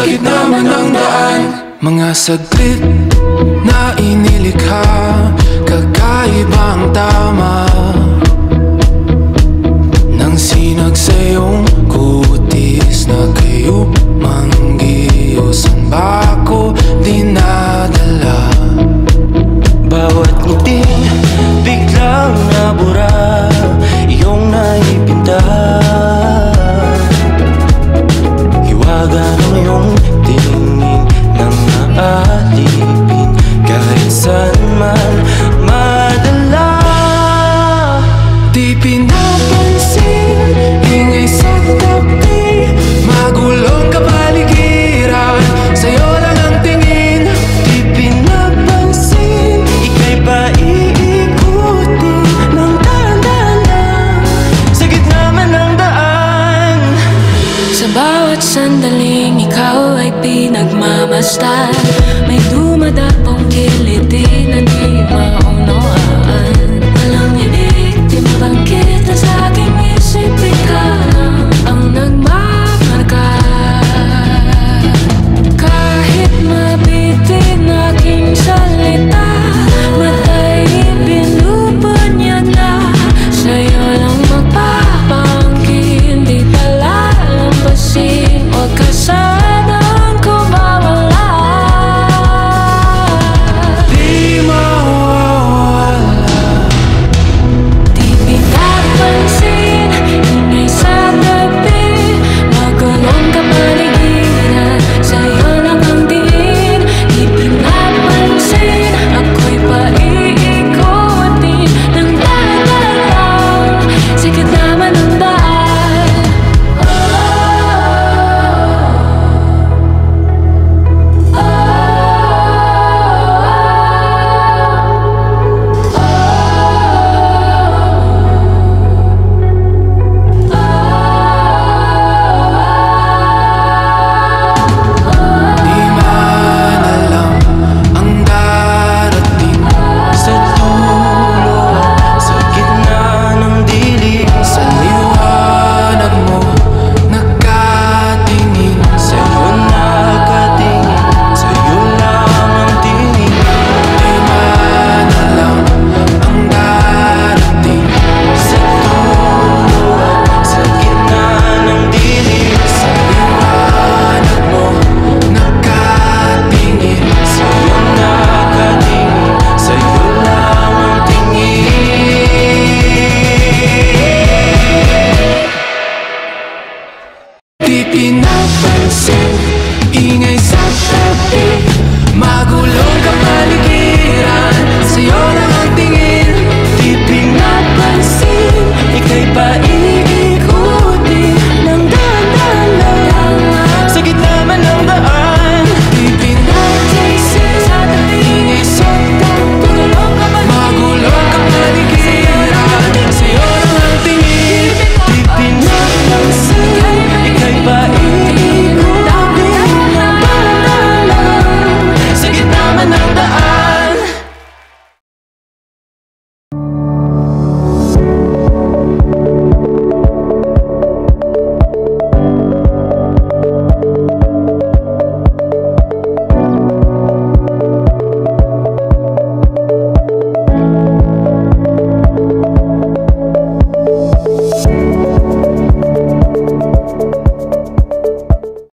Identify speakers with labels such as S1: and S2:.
S1: gitna man ng daan. Mga saglit na inilikha, kakaibang tama nang sinag sa iyong kutis na kayo manggiyosan ba ako dinadala?
S2: Bawat ngiti biglang nabura, iyong naipinta. Hiwaga ng iyong tingin nang naalipin, kahit saan man madala.
S1: Di pinapansin, ingay sa tabi, magulong kapaligiran, sa'yo lang ang tingin.
S2: Di pinapansin, ika'y paiikutin ng dahan-dahan sa gitna man ng daan.
S3: Sa bawat sandaling ikaw ay pinagmamasdan, may dumadapong kilig